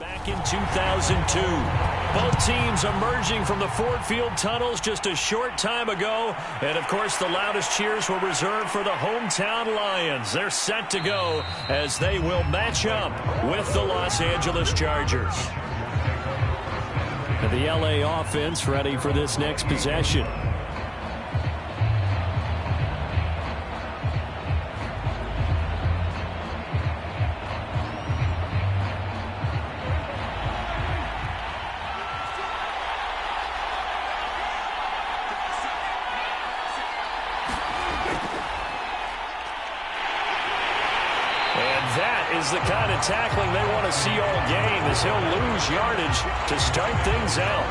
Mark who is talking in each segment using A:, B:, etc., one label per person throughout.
A: Back in 2002. Both teams emerging from the Ford Field tunnels just a short time ago. And, of course, the loudest cheers were reserved for the hometown Lions. They're set to go as they will match up with the Los Angeles Chargers. And the LA offense ready for this next possession. Is the kind of tackling they want to see all game as he'll lose yardage to start things out.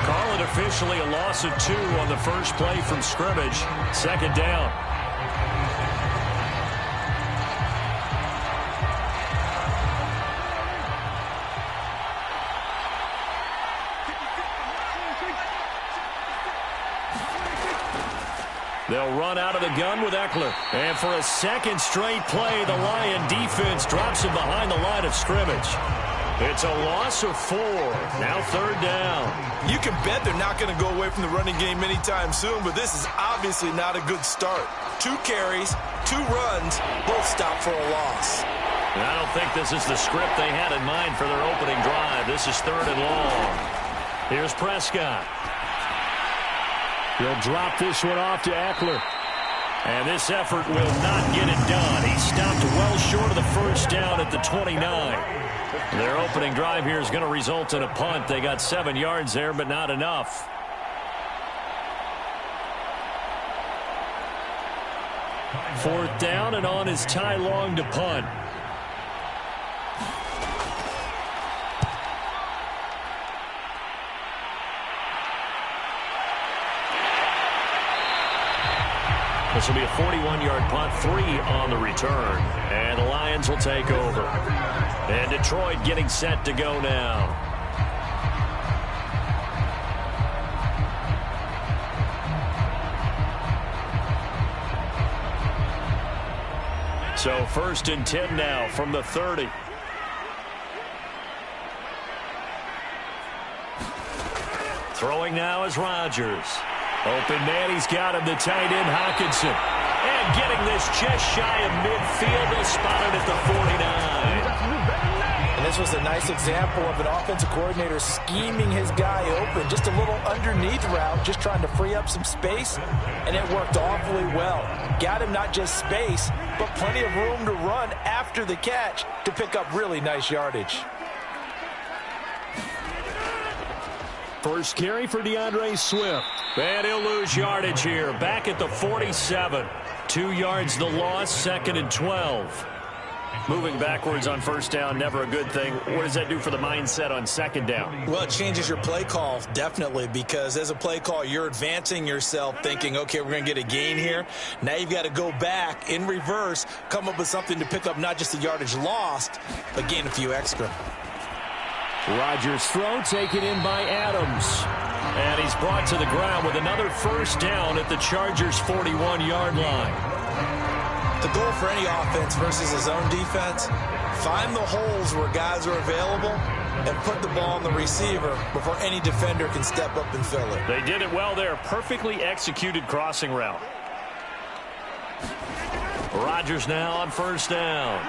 A: Call it officially a loss of 2 on the first play from scrimmage. Second down. They'll run out of the gun with Eckler. And for a second straight play, the Lion defense drops him behind the line of scrimmage. It's a loss of 4. Now third down.
B: You can bet they're not going to go away from the running game anytime soon, but this is obviously not a good start. 2 carries, 2 runs, both stop for a loss.
A: And I don't think this is the script they had in mind for their opening drive. This is 3rd and long. Here's Prescott. He'll drop this one off to Eckler. And this effort will not get it done. He stopped well short of the first down at the 29. Their opening drive here is going to result in a punt. They got 7 yards there, but not enough. Fourth down, and on is Ty Long to punt. This will be a 41-yard punt, 3 on the return. And the Lions will take over. And Detroit getting set to go now. So 1st and 10 now from the 30. Throwing now is Rodgers. Open man, he's got him, the tight end, Hockenson. And getting this just shy of midfield, they'll spot it at the 49.
C: And this was a nice example of an offensive coordinator scheming his guy open. Just a little underneath route, just trying to free up some space, and it worked awfully well. Got him not just space, but plenty of room to run after the catch to pick up really nice yardage.
A: First carry for DeAndre Swift. And he'll lose yardage here. Back at the 47. 2 yards the loss, 2nd and 12. Moving backwards on first down, never a good thing. What does that do for the mindset on second down?
C: Well, it changes your play call, definitely, because as a play call, you're advancing yourself thinking, okay, we're going to get a gain here. Now you've got to go back in reverse, come up with something to pick up not just the yardage lost, but gain a few extra.
A: Rodgers' throw taken in by Adams. And he's brought to the ground with another first down at the Chargers' 41-yard line.
C: The goal for any offense versus his own defense, find the holes where guys are available and put the ball on the receiver before any defender can step up and fill it.
A: They did it well there. Perfectly executed crossing route. Rodgers now on first down.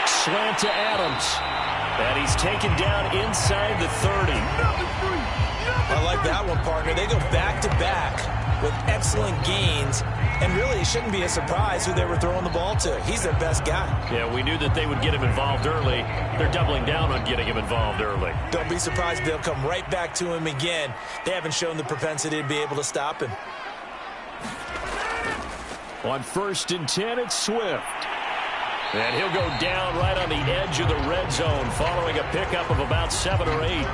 A: Slant to Adams. And he's taken down inside the 30.
C: I like that one, partner. They go back-to-back with excellent gains. And really, it shouldn't be a surprise who they were throwing the ball to. He's their best guy.
A: Yeah, we knew that they would get him involved early. They're doubling down on getting him involved early.
C: Don't be surprised they'll come right back to him again. They haven't shown the propensity to be able to stop him.
A: On 1st and 10, it's Swift. And he'll go down right on the edge of the red zone following a pickup of about 7 or 8.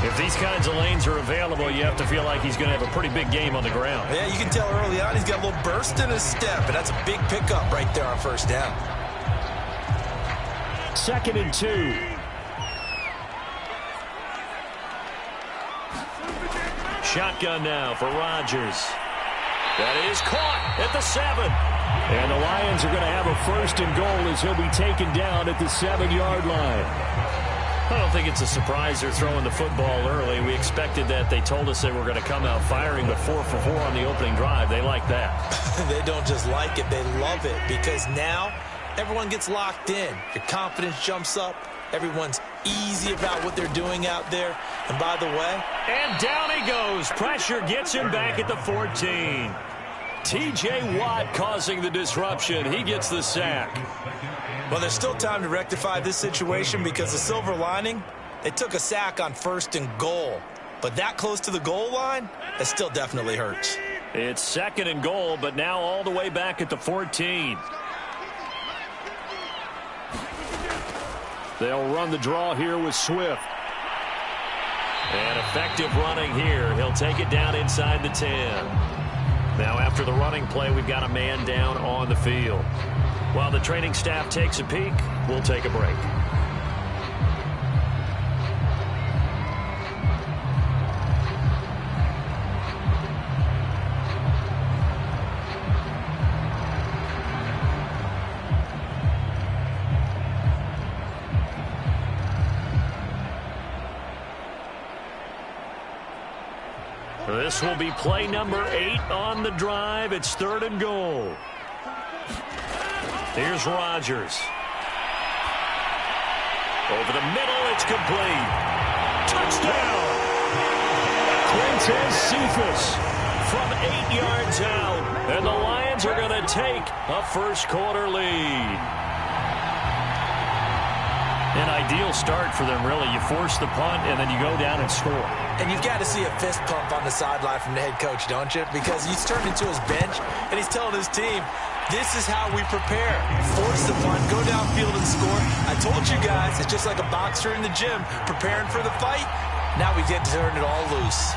A: If these kinds of lanes are available, you have to feel like he's going to have a pretty big game on the ground.
C: Yeah, you can tell early on he's got a little burst in his step, and that's a big pickup right there on first down.
A: 2nd and 2. Shotgun now for Rodgers. That is caught at the 7. And the Lions are going to have a 1st and goal as he'll be taken down at the 7-yard line. I don't think it's a surprise they're throwing the football early. We expected that. They told us they were going to come out firing, but 4 for 4 on the opening drive. They like that.
C: They don't just like it, they love it, because now everyone gets locked in. Your confidence jumps up. Everyone's easy about what they're doing out there. And by the way...
A: And down he goes. Pressure gets him back at the 14. T.J. Watt causing the disruption. He gets the sack.
C: Well, there's still time to rectify this situation because the silver lining, they took a sack on 1st and goal. But that close to the goal line, that still definitely hurts.
A: It's 2nd and goal, but now all the way back at the 14. They'll run the draw here with Swift. And effective running here. He'll take it down inside the 10. Now after the running play, we've got a man down on the field. While the training staff takes a peek, we'll take a break. This will be play number 8 on the drive. It's 3rd and goal. Here's Rodgers. Over the middle, it's complete. Touchdown! Quintez Cephas from 8 yards out. And the Lions are going to take a first-quarter lead. An ideal start for them, really. You force the punt, and then you go down and score.
C: And you've got to see a fist pump on the sideline from the head coach, don't you? Because he's turned into his bench, and he's telling his team, this is how we prepare. Force the punt, go downfield and score. I told you guys, it's just like a boxer in the gym preparing for the fight. Now we get to turn it all loose.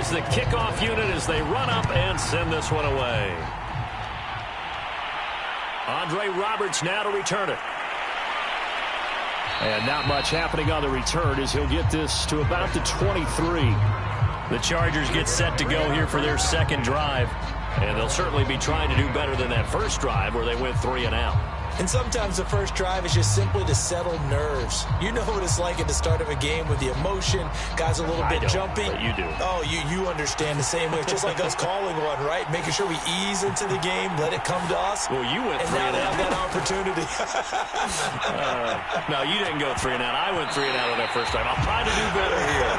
A: The kickoff unit as they run up and send this one away. Andre Roberts now to return it. And not much happening on the return as he'll get this to about the 23. The Chargers get set to go here for their 2nd drive. And they'll certainly be trying to do better than that first drive where they went 3 and out.
C: And sometimes the first drive is just simply to settle nerves. You know what it's like at the start of a game with the emotion. Guys a little bit jumpy.
A: But you do.
C: Oh, you understand the same way. It's just like us calling one, right? Making sure we ease into the game, let it come to us.
A: Well, you went 3 and out.
C: And now they have that opportunity.
A: No, you didn't go 3 and out. I went 3 and out on that first drive. I'll try to do better here.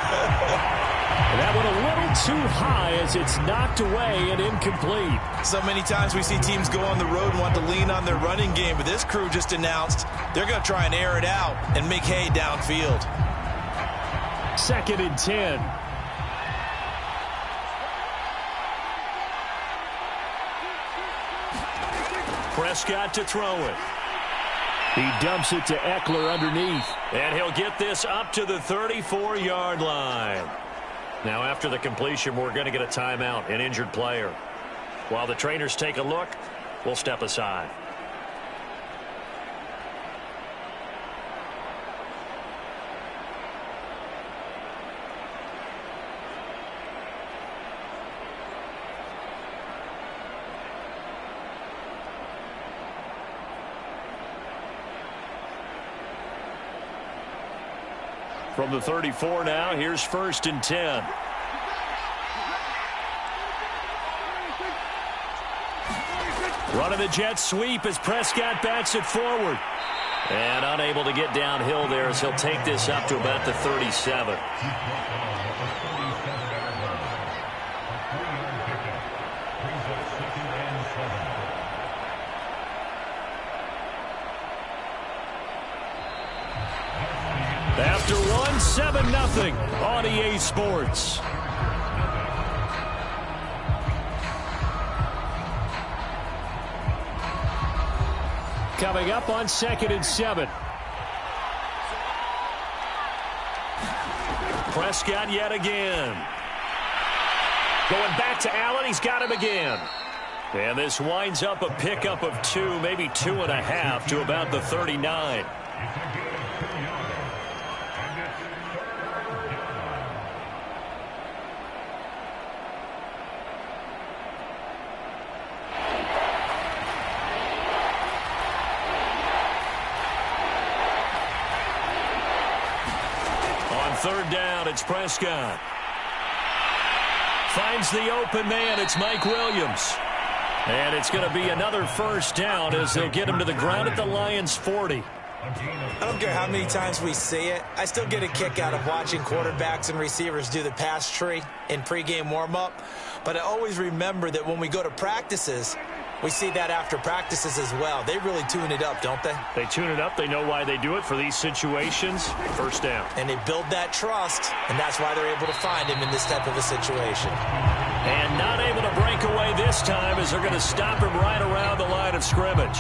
A: And that one a little too high as it's knocked away and incomplete.
B: So many times we see teams go on the road and want to lean on their running game, but this crew just announced they're going to try and air it out and make hay downfield.
A: 2nd and 10. Prescott to throw it. He dumps it to Eckler underneath. And he'll get this up to the 34-yard line. Now after the completion, we're going to get a timeout, an injured player. While the trainers take a look, we'll step aside. From the 34 now, here's 1st and 10. Running the jet sweep as Prescott bats it forward. And unable to get downhill there as he'll take this up to about the 37. After one 7-0 on EA Sports. Coming up on 2nd and 7. Prescott yet again. Going back to Allen. He's got him again. And this winds up a pickup of 2, maybe 2.5 to about the 39. On 3rd down, it's Prescott. Finds the open man. It's Mike Williams. And it's going to be another 1st down as they'll get him to the ground at the Lions' 40.
C: I don't care how many times we see it. I still get a kick out of watching quarterbacks and receivers do the pass tree in pregame warm-up. But I always remember that when we go to practices, we see that after practices as well. They really tune it up, don't they?
A: They tune it up. They know why they do it for these situations. 1st down.
C: And they build that trust, and that's why they're able to find him in this type of a situation.
A: And not able to break away this time as they're going to stop him right around the line of scrimmage.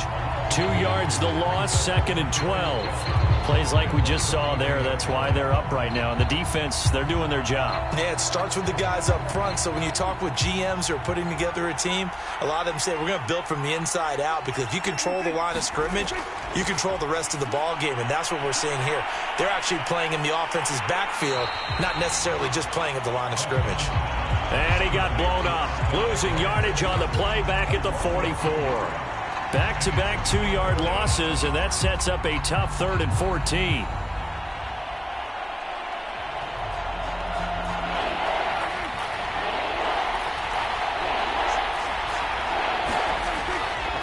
A: 2 yards the loss, 2nd and 12. Plays like we just saw there. That's why they're up right now. And the defense, they're doing their job.
C: Yeah, it starts with the guys up front. So when you talk with GMs who are putting together a team, a lot of them say, we're going to build from the inside out, because if you control the line of scrimmage, you control the rest of the ball game. And that's what we're seeing here. They're actually playing in the offense's backfield, not necessarily just playing at the line of scrimmage.
A: And he got blown up. Losing yardage on the play back at the 44. Back-to-back 2-yard losses, and that sets up a tough 3rd and 14.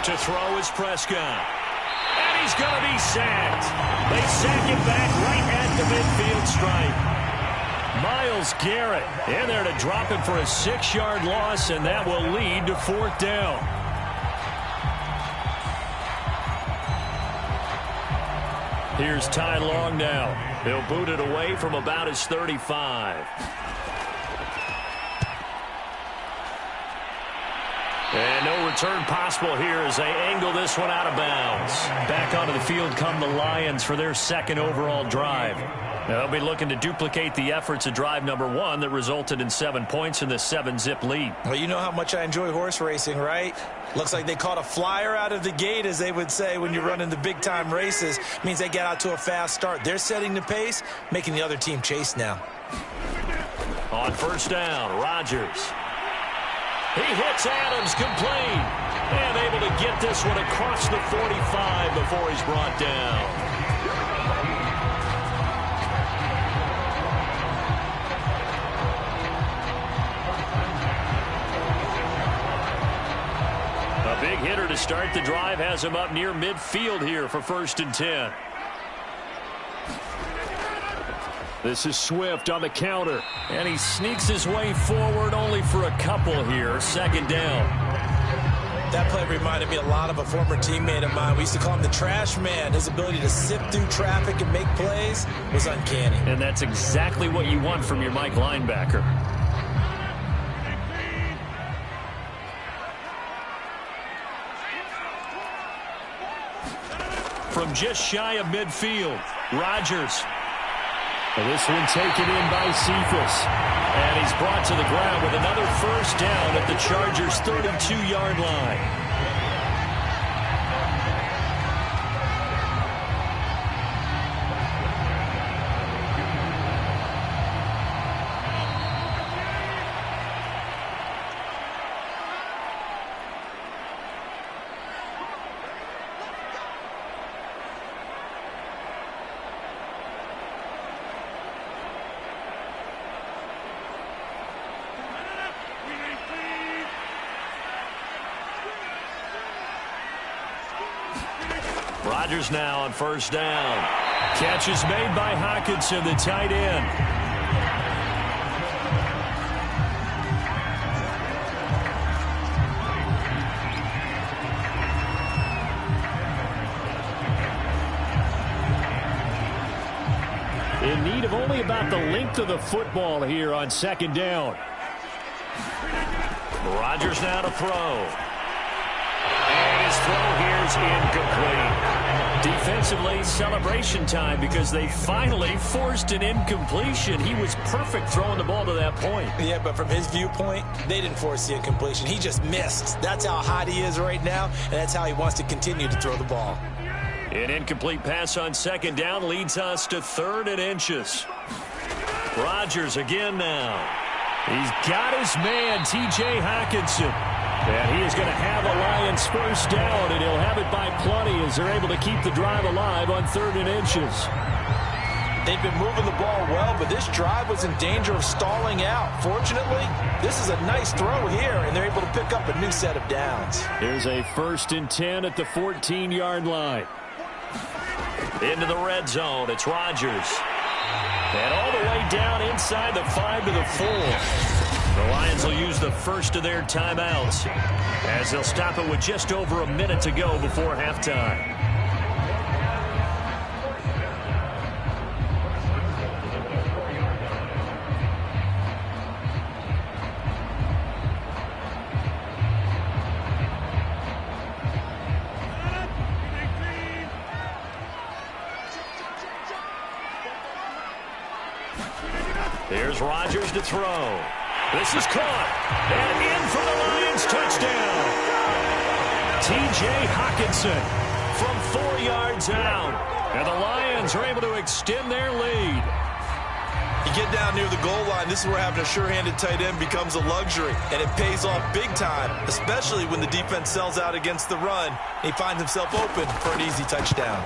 A: To throw is Prescott. And he's going to be sacked. They sack him back right at the midfield stripe. Myles Garrett in there to drop him for a 6-yard loss, and that will lead to 4th down. Here's Ty Long now. He'll boot it away from about his 35. And no return possible here as they angle this one out of bounds. Back onto the field come the Lions for their 2nd overall drive. Now they'll be looking to duplicate the efforts of drive number 1 that resulted in 7 points in this 7-zip lead.
C: Well, you know how much I enjoy horse racing, right? Looks like they caught a flyer out of the gate, as they would say when you're running the big-time races. Means they get out to a fast start. They're setting the pace, making the other team chase now.
A: On 1st down, Rodgers. He hits Adams complete. And able to get this one across the 45 before he's brought down. A big hitter to start the drive has him up near midfield here for 1st and 10. This is Swift on the counter. And he sneaks his way forward only for a couple here. 2nd down.
C: That play reminded me a lot of a former teammate of mine. We used to call him the trash man. His ability to sift through traffic and make plays was uncanny.
A: And that's exactly what you want from your Mike linebacker. From just shy of midfield, Rodgers. This one taken in by Cephas. And he's brought to the ground with another 1st down at the Chargers' 32-yard line. Rodgers now on 1st down. Catch is made by Hockenson, the tight end. in need of only about the length of the football here on second down. Rodgers now to throw. And his throw here is incomplete. Defensively, celebration time because they finally forced an incompletion. He was perfect throwing the ball to that point.
C: Yeah, but from his viewpoint, they didn't force the incompletion. He just missed. That's how hot he is right now, and that's how he wants to continue to throw the ball.
A: An incomplete pass on second down leads us to 3rd and inches. Rodgers again now. He's got his man, T.J. Hockenson. And he is going to have a Lions first down, and he'll have it by plenty as they're able to keep the drive alive on 3rd and inches.
C: They've been moving the ball well, but this drive was in danger of stalling out. Fortunately, this is a nice throw here, and they're able to pick up a new set of downs.
A: Here's a 1st and 10 at the 14-yard line. Into the red zone, it's Rodgers. And all the way down inside the 5 to the 4. The Lions will use the first of their timeouts as they'll stop it with just over a minute to go before halftime. Here's Rodgers to throw. This is caught. And in for the Lions touchdown. T.J. Hockenson from 4 yards out. And the Lions are able to extend their lead.
B: You get down near the goal line, this is where having a sure-handed tight end becomes a luxury. And it pays off big time, especially when the defense sells out against the run. He finds himself open for an easy touchdown.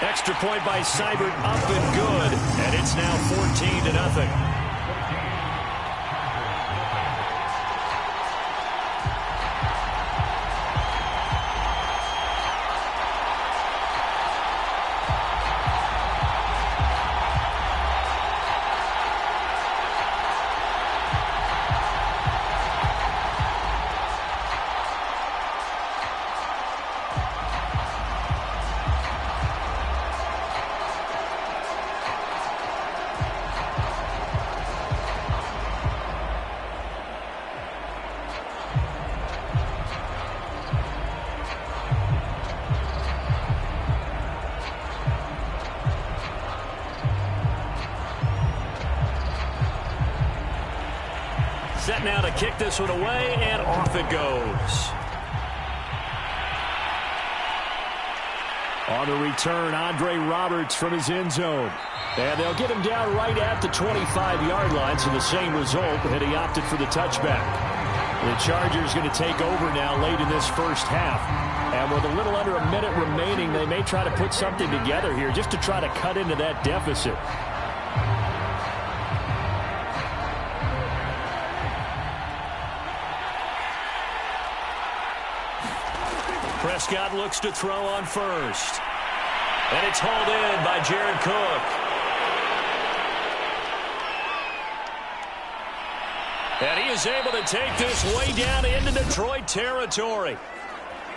A: Extra point by Seibert up and good. And it's now 14-0. Set now to kick this one away, and off it goes. On the return, Andre Roberts from his end zone. And they'll get him down right at the 25-yard line, so the same result, and he opted for the touchback. The Chargers going to take over now late in this first half. And with a little under a minute remaining, they may try to put something together here just to try to cut into that deficit. Prescott looks to throw on first. And it's hauled in by Jared Cook. And he is able to take this way down into Detroit territory.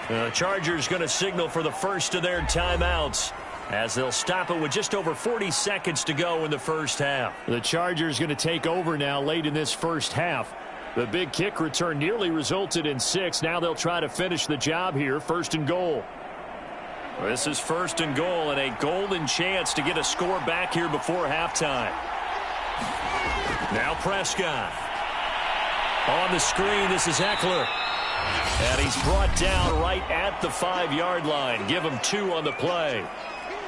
A: The Chargers going to signal for the first of their timeouts as they'll stop it with just over 40 seconds to go in the first half. The Chargers going to take over now late in this first half. The big kick return nearly resulted in 6. Now they'll try to finish the job here. 1st and goal. This is 1st and goal and a golden chance to get a score back here before halftime. Now Prescott. On the screen, this is Eckler. And he's brought down right at the 5-yard line. Give him 2 on the play.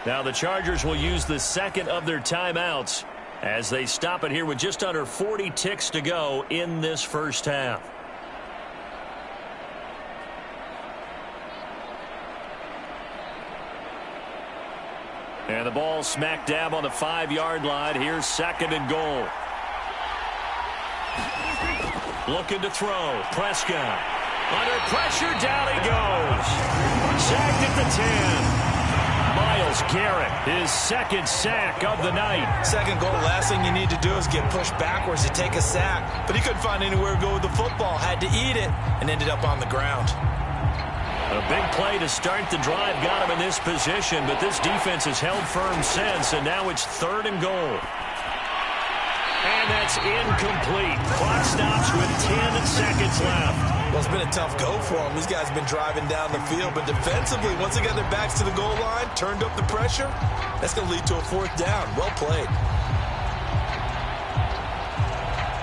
A: Now the Chargers will use the second of their timeouts as they stop it here with just under 40 ticks to go in this first half. And the ball smack dab on the 5-yard line. Here's 2nd and goal. Looking to throw. Prescott. Under pressure, down he goes. Sacked at the 10. Myles Garrett, his 2nd sack of the night.
B: 2nd goal, last thing you need to do is get pushed backwards to take a sack. But he couldn't find anywhere to go with the football. Had to eat it and ended up on the ground.
A: A big play to start the drive got him in this position, but this defense has held firm since, and now it's 3rd and goal. And that's incomplete. Clock stops with 10 seconds left.
B: Well, it's been a tough go for them. These guys have been driving down the field, but defensively, once they got their backs to the goal line, turned up the pressure, that's going to lead to a 4th down. Well played.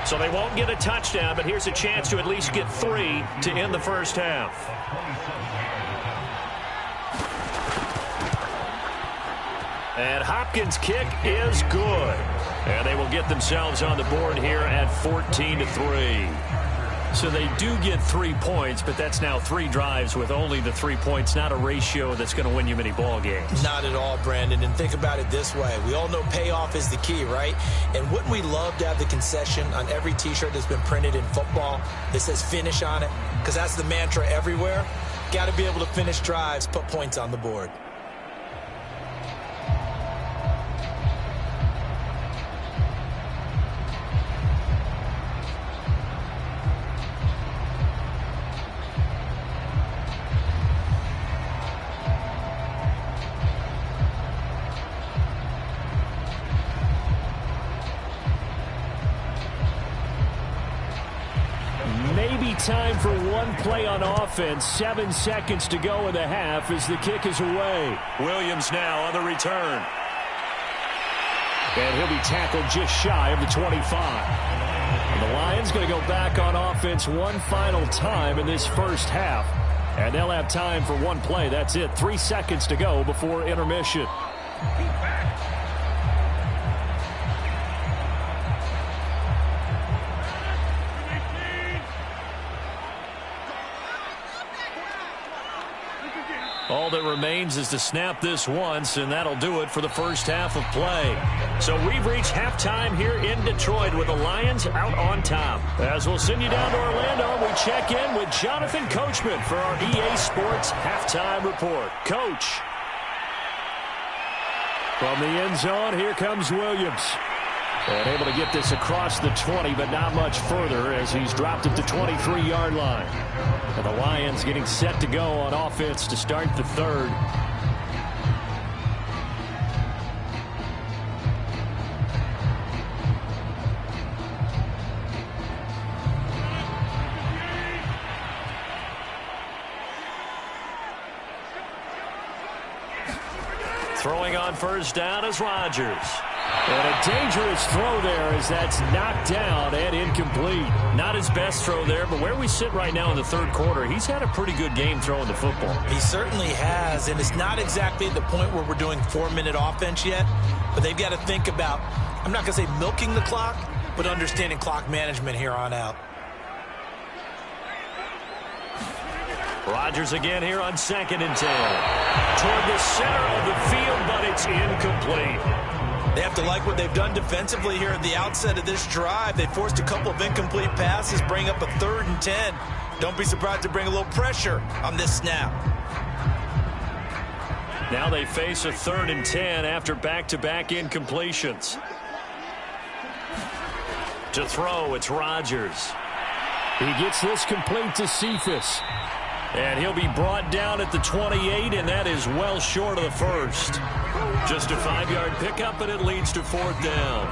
A: So they won't get a touchdown, but here's a chance to at least get 3 to end the first half. And Hopkins' kick is good. And they will get themselves on the board here at 14-3. So they do get 3 points, but that's now 3 drives with only the 3 points, not a ratio that's going to win you many ball games.
B: Not at all, Brandon. And think about it this way. We all know payoff is the key, right? And wouldn't we love to have the concession on every T-shirt that's been printed in football that says finish on it? Because that's the mantra everywhere. Got to be able to finish drives, put points on the board.
A: Time for one play on offense. 7 seconds to go in the half as the kick is away. Williams now on the return. And he'll be tackled just shy of the 25. And the Lions going to go back on offense one final time in this first half. And they'll have time for one play. That's it. 3 seconds to go before intermission. All that remains is to snap this once, and that'll do it for the first half of play. So we've reached halftime here in Detroit with the Lions out on top. As we'll send you down to Orlando, we check in with Jonathan Coachman for our EA Sports Halftime Report. Coach. From the end zone, here comes Williams. And able to get this across the 20, but not much further as he's dropped it to 23-yard line. And the Lions getting set to go on offense to start the 3rd. Throwing on first down is Rodgers. And a dangerous throw there as that's knocked down and incomplete. Not his best throw there, but where we sit right now in the 3rd quarter, he's had a pretty good game throwing the football.
B: He certainly has, and it's not exactly at the point where we're doing 4-minute offense yet, but they've got to think about, I'm not going to say milking the clock, but understanding clock management here on out.
A: Rodgers again here on 2nd and 10. Toward the center of the field, but it's incomplete.
B: They have to like what they've done defensively here at the outset of this drive. They forced a couple of incomplete passes, bring up a 3rd and 10. Don't be surprised to bring a little pressure on this snap.
A: Now they face a 3rd and 10 after back-to-back incompletions. To throw, it's Rodgers. He gets this complete to Cephas. And he'll be brought down at the 28, and that is well short of the first. Just a 5-yard pickup, and it leads to 4th down.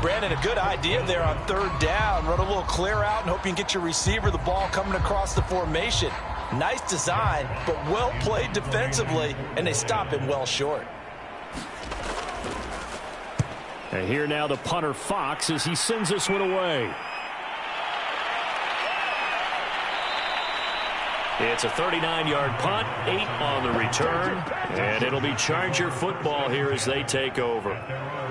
C: Brandon, a good idea there on 3rd down. Run a little clear out and hope you can get your receiver the ball coming across the formation. Nice design, but well played defensively, and they stop him well short.
A: And here now the punter Fox as he sends this one away. It's a 39-yard punt, 8 on the return, and it'll be Charger football here as they take over.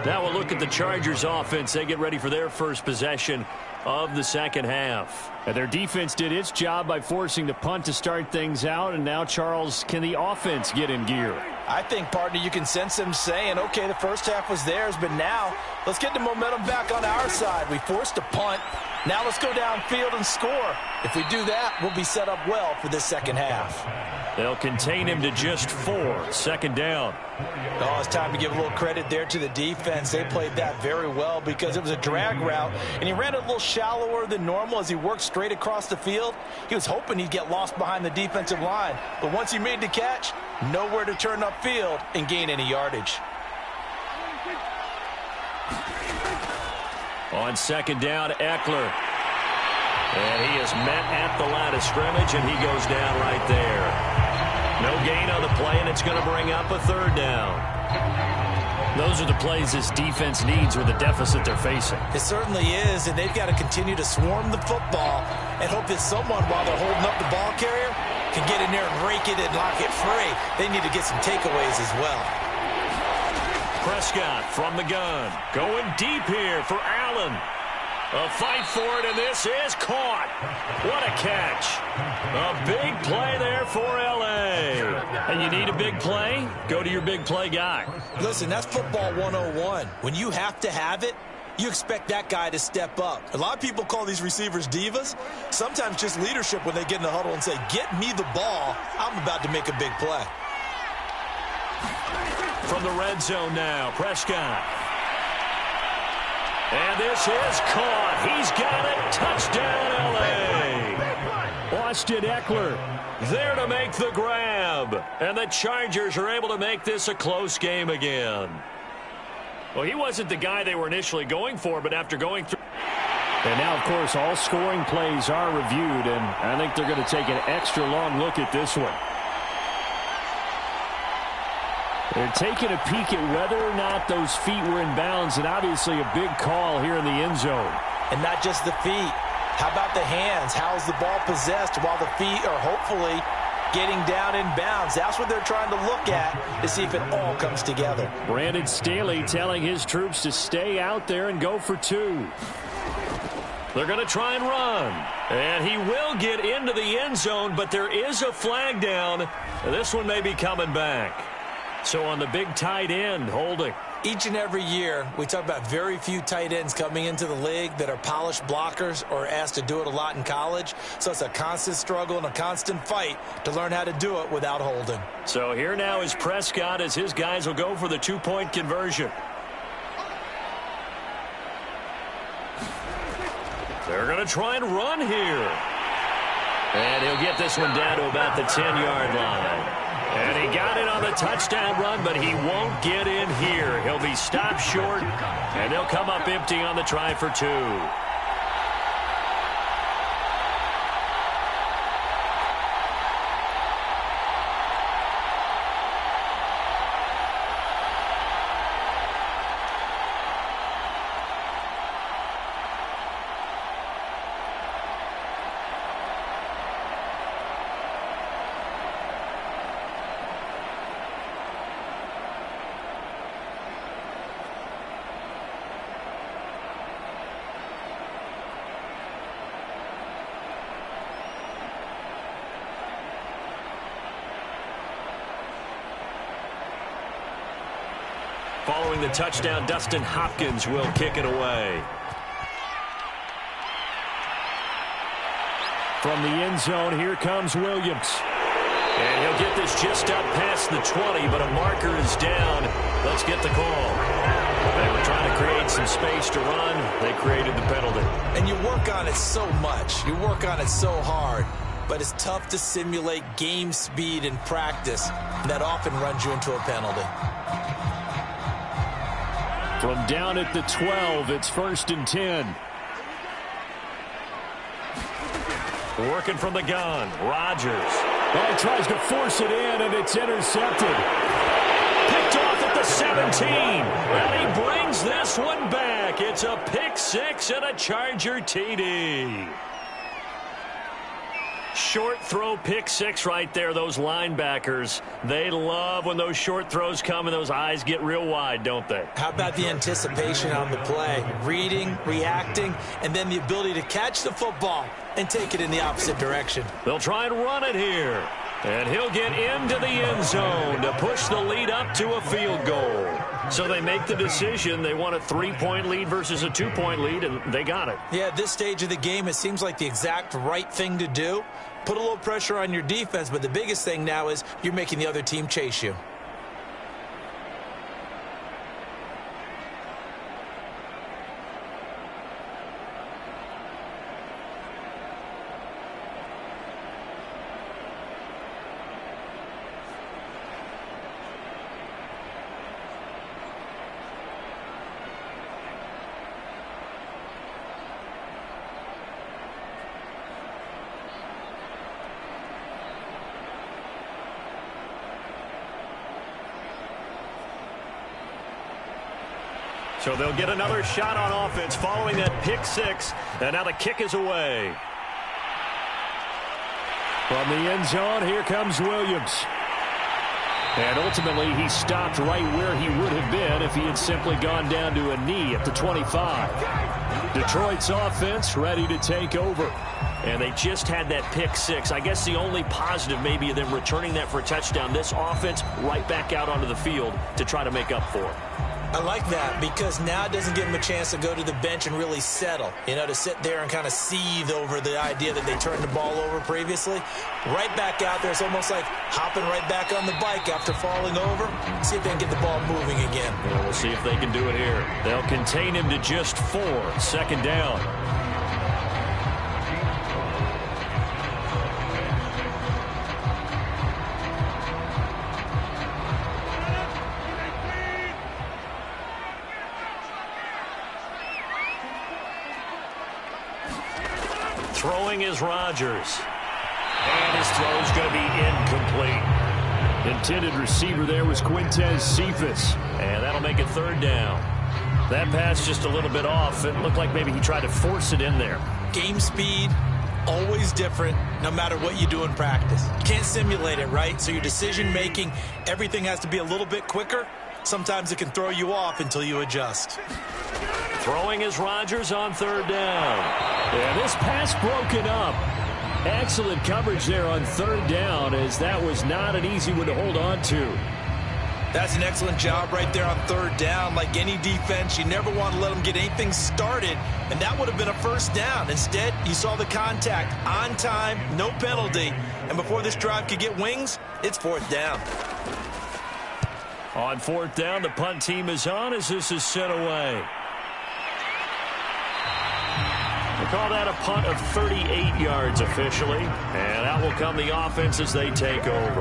A: Now we'll look at the Chargers offense. They get ready for their first possession of the second half. And their defense did its job by forcing the punt to start things out, and now, Charles, can the offense get in gear?
C: I think, partner, you can sense them saying, okay, the first half was theirs, but now let's get the momentum back on our side. We forced a punt. Now let's go downfield and score. If we do that, we'll be set up well for this second half.
A: They'll contain him to just 4. Second down.
C: Oh, it's time to give a little credit there to the defense. defense, they played that very well because it was a drag route, and he ran it a little shallower than normal as he worked straight across the field. He was hoping he'd get lost behind the defensive line, but once he made the catch, nowhere to turn upfield and gain any yardage.
A: On second down, Eckler. And he is met at the line of scrimmage, and he goes down right there. No gain on the play, and it's going to bring up a third down. Those are the plays this defense needs with the deficit they're facing.
C: It certainly is, and they've got to continue to swarm the football and hope that someone, while they're holding up the ball carrier, can get in there and rake it and lock it free. They need to get some takeaways as well.
A: Prescott from the gun. Going deep here for Allen. A fight for it, and this is caught. What a catch. A big play there for L.A. And you need a big play? Go to your big play guy.
C: Listen, that's football 101. When you have to have it, you expect that guy to step up.
B: A lot of people call these receivers divas. Sometimes just leadership when they get in the huddle and say, get me the ball. I'm about to make a big play.
A: From the red zone now, Prescott. And this is caught. He's got it. Touchdown, L.A. Austin Eckler there to make the grab. And the Chargers are able to make this a close game again. Well, he wasn't the guy they were initially going for, but after going through... And now, of course, all scoring plays are reviewed, and I think they're going to take an extra long look at this one. They're taking a peek at whether or not those feet were in bounds, and obviously a big call here in the end zone.
C: And not just the feet. How about the hands? How's the ball possessed while the feet are hopefully getting down in bounds? That's what they're trying to look at to see if it all comes together.
A: Brandon Staley telling his troops to stay out there and go for two. They're going to try and run. And he will get into the end zone, but there is a flag down. This one may be coming back. So on the big tight end, holding.
C: Each and every year, we talk about very few tight ends coming into the league that are polished blockers or asked to do it a lot in college. So it's a constant struggle and a constant fight to learn how to do it without holding.
A: So here now is Prescott as his guys will go for the two-point conversion. They're going to try and run here. And he'll get this one down to about the 10-yard line. And he got it on the touchdown run, but he won't get in here. He'll be stopped short, and they'll come up empty on the try for two. Following the touchdown, Dustin Hopkins will kick it away. From the end zone, here comes Williams. And he'll get this just up past the 20, but a marker is down. Let's get the call. They were trying to create some space to run. They created the penalty.
C: And you work on it so much. You work on it so hard. But it's tough to simulate game speed in practice. And that often runs you into a penalty.
A: From down at the 12, it's 1st and 10. Working from the gun, Rodgers. Oh, he tries to force it in, and it's intercepted. Picked off at the 17. And he brings this one back. It's a pick six and a Charger TD. Short throw pick six right there. Those linebackers, they love when those short throws come and those eyes get real wide, don't they?
C: How about the anticipation on the play? Reading, reacting, and then the ability to catch the football and take it in the opposite direction.
A: They'll try and run it here. And he'll get into the end zone to push the lead up to a field goal. So they make the decision. They want a 3-point lead versus a 2-point lead, and they got it.
C: Yeah, at this stage of the game, it seems like the exact right thing to do. Put a little pressure on your defense, but the biggest thing now is you're making the other team chase you.
A: So they'll get another shot on offense following that pick six. And now the kick is away. From the end zone, here comes Williams. And ultimately, he stopped right where he would have been if he had simply gone down to a knee at the 25. Detroit's offense ready to take over. And they just had that pick six. I guess the only positive maybe of them returning that for a touchdown. This offense right back out onto the field to try to make up for it.
C: I like that because now it doesn't give them a chance to go to the bench and really settle. You know, to sit there and kind of seethe over the idea that they turned the ball over previously. Right back out there. It's almost like hopping right back on the bike after falling over. See if they can get the ball moving again.
A: Well, we'll see if they can do it here. They'll contain him to just 4. Second down. Throwing is Rodgers. And his throw is going to be incomplete. Intended receiver there was Quintez Cephas. And that'll make it third down. That pass just a little bit off. It looked like maybe he tried to force it in there.
C: Game speed, always different no matter what you do in practice. You can't simulate it, right? So your decision making, everything has to be a little bit quicker. Sometimes it can throw you off until you adjust.
A: Throwing is Rodgers on third down. And this pass broken up. Excellent coverage there on third down, as that was not an easy one to hold on to.
C: That's an excellent job right there on third down. Like any defense, you never want to let them get anything started, and that would have been a first down. Instead, you saw the contact on time, no penalty, and before this drive could get wings, it's fourth down.
A: On fourth down, the punt team is on as this is sent away. They call that a punt of 38 yards officially. And out will come the offense as they take over.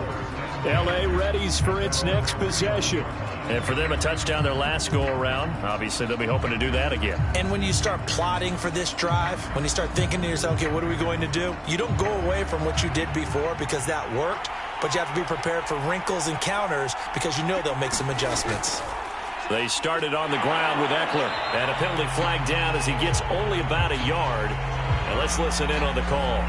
A: L.A. readies for its next possession. And for them, a touchdown their last go-around. Obviously, they'll be hoping to do that again.
C: And when you start plotting for this drive, when you start thinking to yourself, okay, what are we going to do? You don't go away from what you did before because that worked. But you have to be prepared for wrinkles and counters because you know they'll make some adjustments.
A: They started on the ground with Eckler. And a penalty flag down as he gets only about a yard. And let's listen in on the call.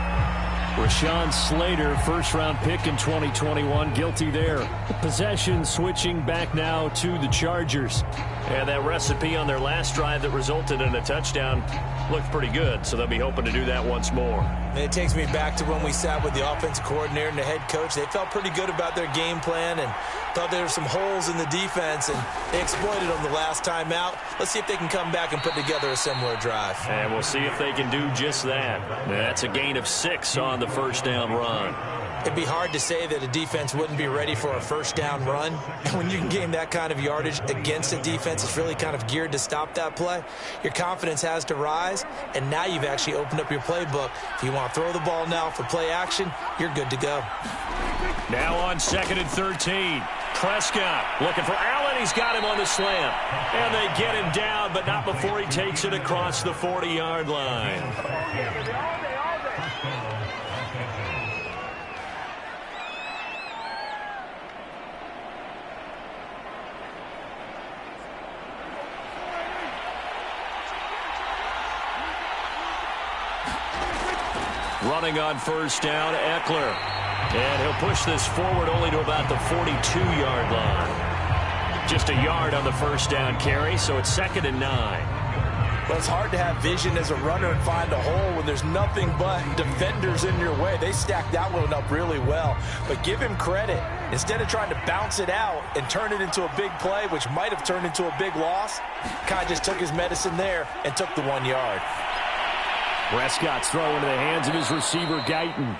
A: Rashawn Slater, first-round pick in 2021, guilty there. Possession switching back now to the Chargers. And that recipe on their last drive that resulted in a touchdown looked pretty good, so they'll be hoping to do that once more.
C: And it takes me back to when we sat with the offensive coordinator and the head coach. They felt pretty good about their game plan and thought there were some holes in the defense, and they exploited them the last time out. Let's see if they can come back and put together a similar drive.
A: And we'll see if they can do just that. That's a gain of 6 on the first down run.
C: It'd be hard to say that a defense wouldn't be ready for a first down run. And when you can gain that kind of yardage against a defense, it's really kind of geared to stop that play. Your confidence has to rise, and now you've actually opened up your playbook. If you want to throw the ball now for play action, you're good to go.
A: Now on 2nd and 13. Prescott looking for Allen. He's got him on the slant. And they get him down, but not before he takes it across the 40-yard line. Running on first down, Eckler. And he'll push this forward only to about the 42-yard line. Just a yard on the first down carry, so it's 2nd and 9.
C: Well, it's hard to have vision as a runner and find a hole when there's nothing but defenders in your way. They stacked that one up really well. But give him credit. Instead of trying to bounce it out and turn it into a big play, which might have turned into a big loss, kind of just took his medicine there and took the 1 yard.
A: Prescott's throw into the hands of his receiver, Guyton.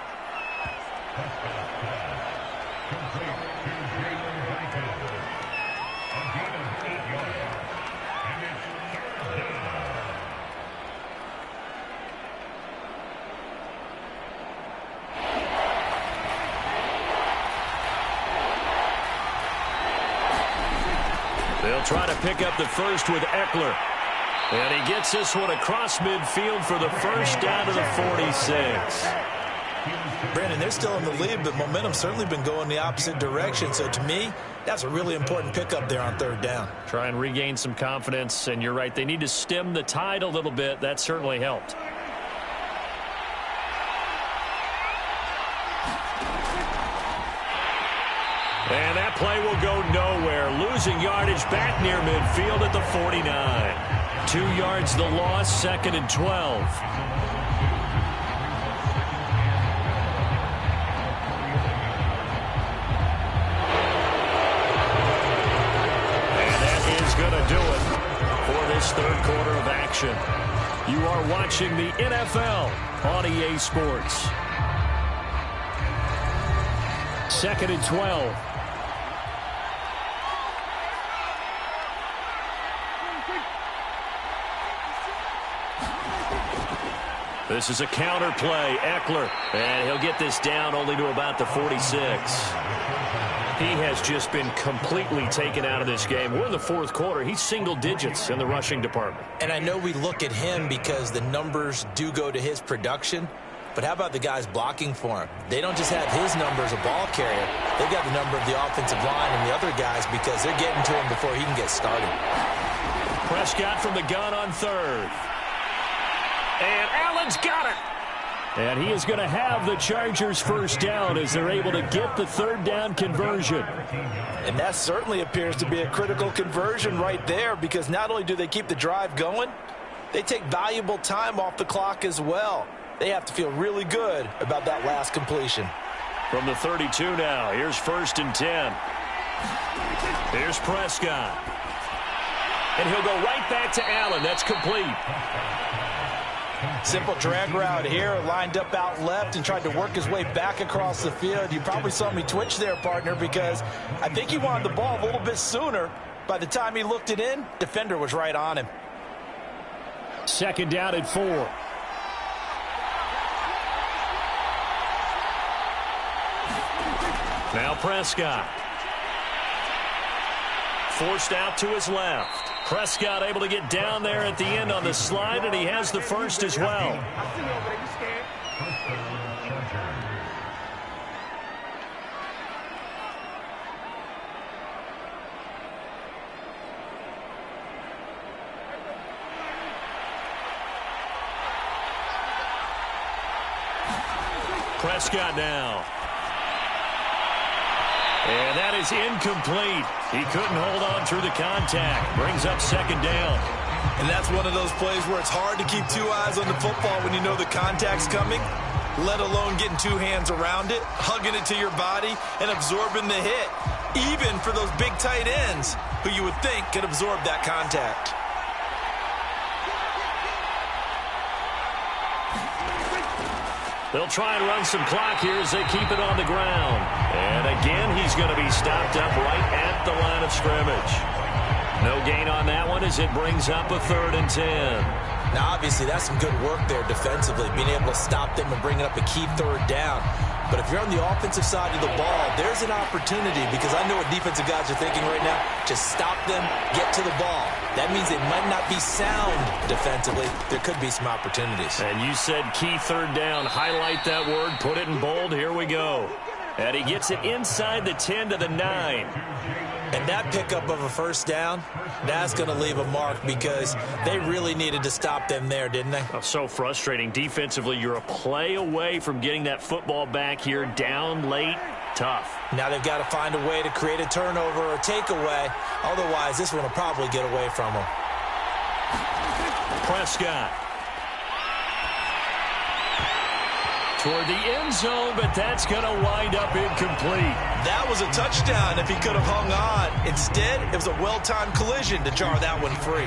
A: They'll try to pick up the first with Eckler. And he gets this one across midfield for the first down to the 46.
C: Brandon, they're still in the lead, but momentum's certainly been going the opposite direction. So to me, that's a really important pickup there on third down.
A: Try and regain some confidence, and you're right. They need to stem the tide a little bit. That certainly helped. And that play will go nowhere. Losing yardage back near midfield at the 49. 2 yards the loss, 2nd and 12. Going to do it for this third quarter of action. You are watching the NFL on EA Sports. 2nd and 12. This is a counter play. Eckler, and he'll get this down only to about the 46. He has just been completely taken out of this game. We're in the fourth quarter. He's single digits in the rushing department.
C: And I know we look at him because the numbers do go to his production, but how about the guys blocking for him? They don't just have his number as a ball carrier. They've got the number of the offensive line and the other guys because they're getting to him before he can get started.
A: Prescott from the gun on third. And Allen's got it. And he is going to have the Chargers first down as they're able to get the third down conversion.
C: And that certainly appears to be a critical conversion right there because not only do they keep the drive going, they take valuable time off the clock as well. They have to feel really good about that last completion.
A: From the 32 now, here's 1st and 10. Here's Prescott. And he'll go right back to Allen. That's complete.
C: Simple drag route here, lined up out left and tried to work his way back across the field. You probably saw me twitch there, partner, because I think he wanted the ball a little bit sooner. By the time he looked it in, defender was right on him.
A: 2nd down and 4. Now Prescott. Forced out to his left. Prescott able to get down there at the end on the slide, and he has the first as well. Prescott now. And that is incomplete. He couldn't hold on through the contact. Brings up 2nd down.
B: And that's one of those plays where it's hard to keep 2 eyes on the football when you know the contact's coming, let alone getting 2 hands around it, hugging it to your body, and absorbing the hit, even for those big tight ends who you would think could absorb that contact.
A: They'll try and run some clock here as they keep it on the ground. And again, he's going to be stopped up right at the line of scrimmage. No gain on that one as it brings up a 3rd and 10.
C: Now, obviously, that's some good work there defensively, being able to stop them and bringing up a key 3rd down. But if you're on the offensive side of the ball, there's an opportunity because I know what defensive guys are thinking right now. Just stop them, get to the ball. That means it might not be sound defensively. There could be some opportunities.
A: And you said key 3rd down. Highlight that word. Put it in bold. Here we go. And he gets it inside the 10 to the 9.
C: And that pickup of a first down, that's going to leave a mark because they really needed to stop them there, didn't they?
A: Oh, so frustrating. Defensively, you're a play away from getting that football back here down late. Tough.
C: Now they've got to find a way to create a turnover or takeaway. Otherwise, this one will probably get away from them.
A: Prescott. Toward the end zone, but that's going to wind up incomplete.
B: That was a touchdown if he could have hung on. Instead, it was a well-timed collision to jar that one free.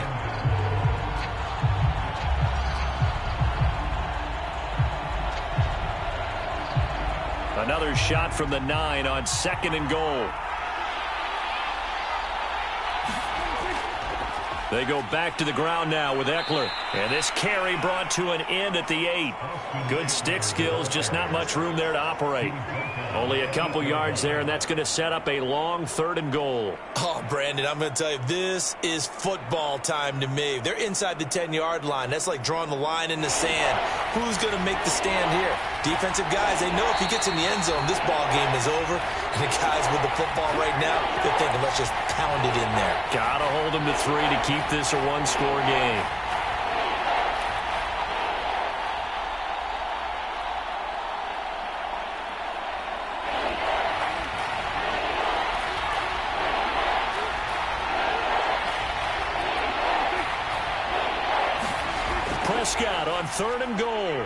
A: Another shot from the 9 on 2nd and goal. They go back to the ground now with Eckler. And this carry brought to an end at the 8. Good stick skills, just not much room there to operate. Only a couple yards there, and that's going to set up a long 3rd and goal.
B: Oh, Brandon, I'm going to tell you, this is football time to me. They're inside the 10-yard line. That's like drawing the line in the sand. Who's going to make the stand here? Defensive guys, they know if he gets in the end zone, this ball game is over. And the guys with the football right now, they're thinking, let's just pound it in there.
A: Got to hold them to 3 to keep this a one-score game. Prescott on 3rd and goal.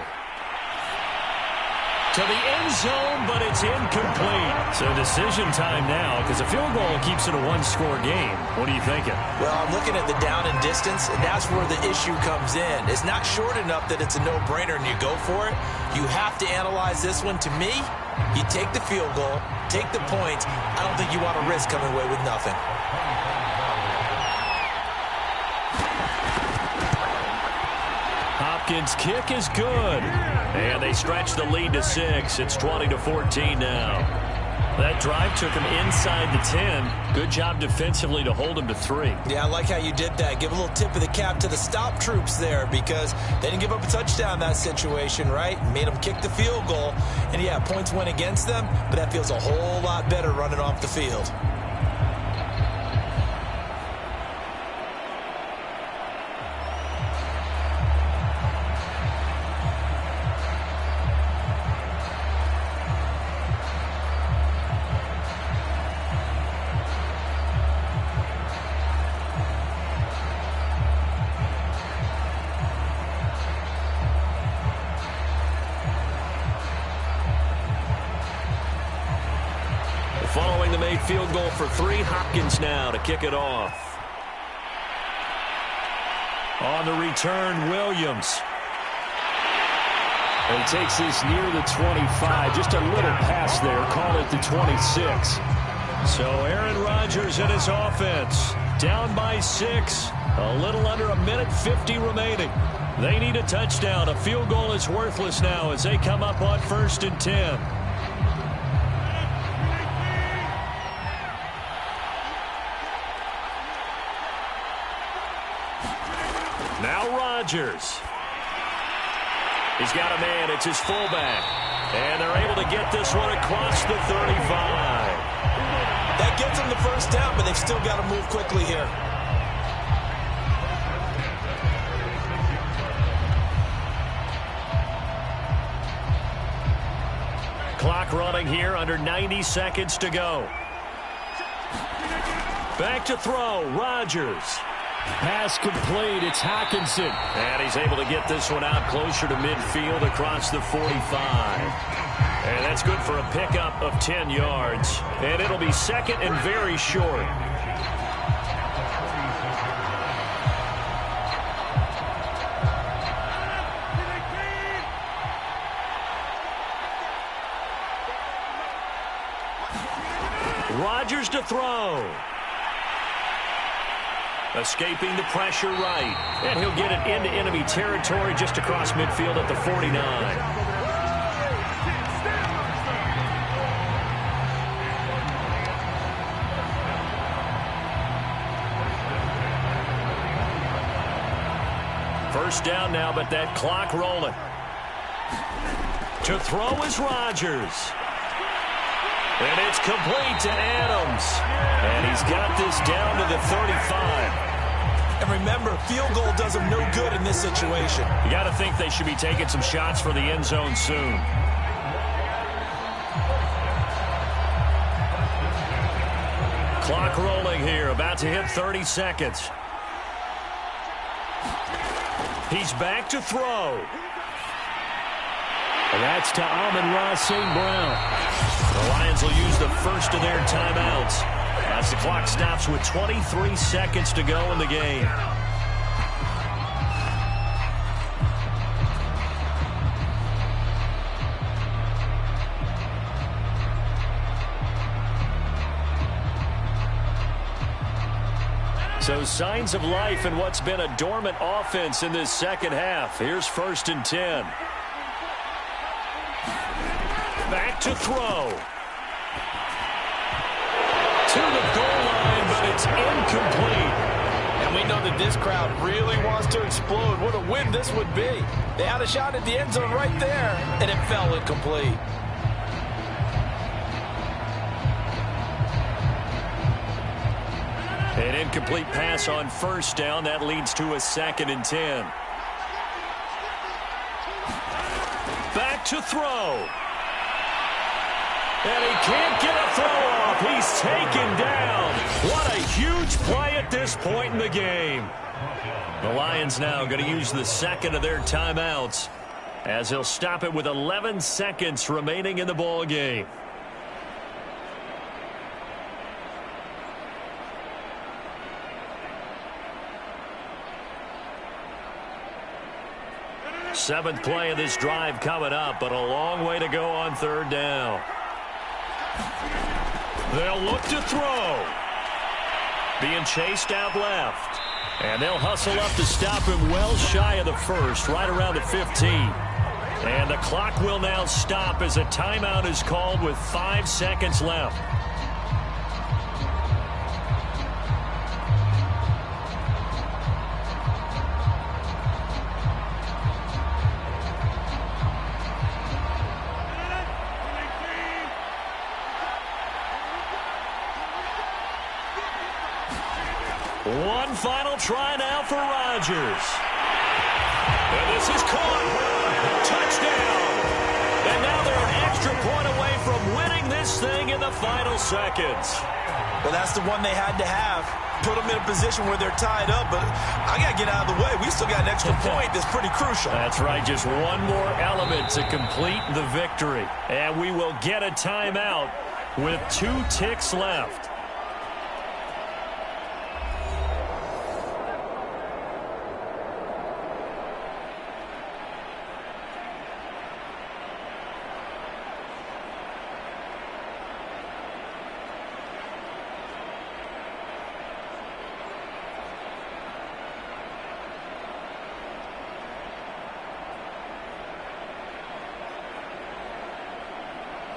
A: To the end zone, but it's incomplete. So decision time now, because a field goal keeps it a one-score game. What are you thinking?
B: Well, I'm looking at the down and distance, and that's where the issue comes in. It's not short enough that it's a no-brainer and you go for it. You have to analyze this one. To me, you take the field goal, take the points. I don't think you want to risk coming away with nothing.
A: Hopkins' kick is good. And they stretch the lead to 6. It's 20-14 now. That drive took him inside the 10. Good job defensively to hold him to 3.
B: Yeah, I like how you did that. Give a little tip of the cap to the stop troops there because they didn't give up a touchdown in that situation, right? Made them kick the field goal. And, yeah, points went against them, but that feels a whole lot better running off the field.
A: Following the made field goal for 3, Hopkins now to kick it off. On the return, Williams.
D: He takes this near the 25. Just a little pass there. Call it the 26.
A: So Aaron Rodgers and his offense down by 6. A little under a minute 50 remaining. They need a touchdown. A field goal is worthless now as they come up on 1st and 10. Now Rodgers. He's got a man. It's his fullback. And they're able to get this one across the 35.
B: That gets them the first down, but they've still got to move quickly here.
A: Clock running here, under 90 seconds to go. Back to throw, Rodgers.
D: Pass complete. It's Hockenson.
A: And he's able to get this one out closer to midfield across the 45. And that's good for a pickup of 10 yards. And it'll be second and very short. Rodgers to throw. Escaping the pressure right. And he'll get it into enemy territory just across midfield at the 49. First down now, but that clock rolling. To throw is Rodgers. And it's complete to Adams. And he's got this down to the 35.
B: And remember, field goal does them no good in this situation.
A: You got to think they should be taking some shots for the end zone soon. Clock rolling here, about to hit 30 seconds. He's back to throw.
D: And that's to Amon-Ra St. Brown.
A: The Lions will use the first of their timeouts as the clock stops with 23 seconds to go in the game. So signs of life in what's been a dormant offense in this second half. Here's 1st and 10. Back to throw. To the goal line, but it's incomplete.
C: And we know that this crowd really wants to explode. What a win this would be. They had a shot at the end zone right there, and it fell incomplete.
A: An incomplete pass on 1st down. That leads to a 2nd and 10. Back to throw. And he can't get a throw off. He's taken down. What a huge play at this point in the game. The Lions now going to use the 2nd of their timeouts as he'll stop it with 11 seconds remaining in the ball game. Seventh play of this drive coming up, but a long way to go on 3rd down. They'll look to throw. Being chased out left. And they'll hustle up to stop him well shy of the 1st, right around the 15. And the clock will now stop as a timeout is called with 5 seconds left. One final try now for Rodgers. And this is caught. Touchdown. And now they're an extra point away from winning this thing in the final seconds.
B: Well, that's the one they had to have. Put them in a position where they're tied up, but I got to get out of the way. We still got an extra point that's pretty crucial.
A: That's right. Just one more element to complete the victory. And we will get a timeout with 2 ticks left.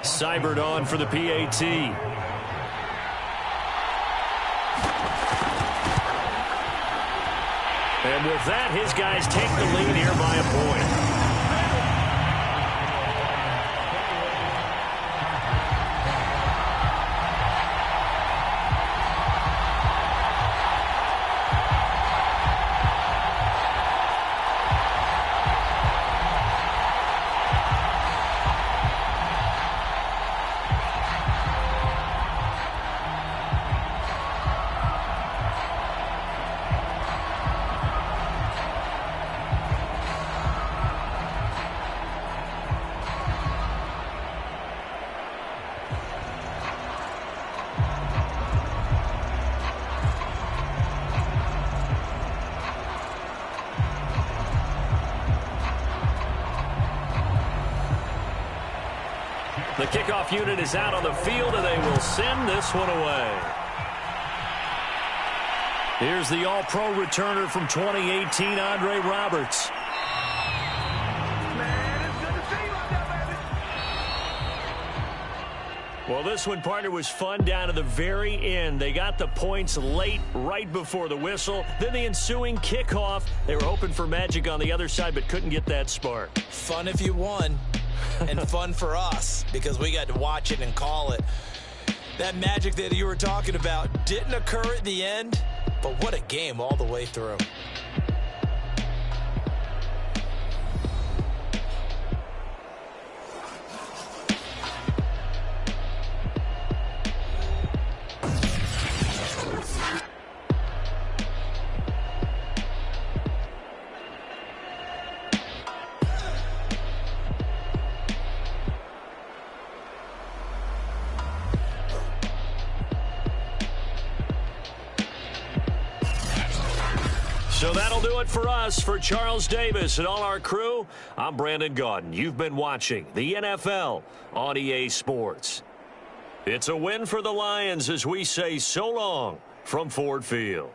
A: Seibert on for the PAT. And with that, his guys take the lead here by a point. The kickoff unit is out on the field, and they will send this one away. Here's the All-Pro returner from 2018, Andre Roberts. Well, this one, partner, was fun down to the very end. They got the points late, right before the whistle. Then the ensuing kickoff. They were hoping for magic on the other side, but couldn't get that spark.
C: Fun if you won. And fun for us because we got to watch it and call it. That magic that you were talking about didn't occur at the end, but what a game all the way through.
A: So that'll do it for us. For Charles Davis and all our crew, I'm Brandon Gaudin. You've been watching the NFL on EA Sports. It's a win for the Lions as we say so long from Ford Field.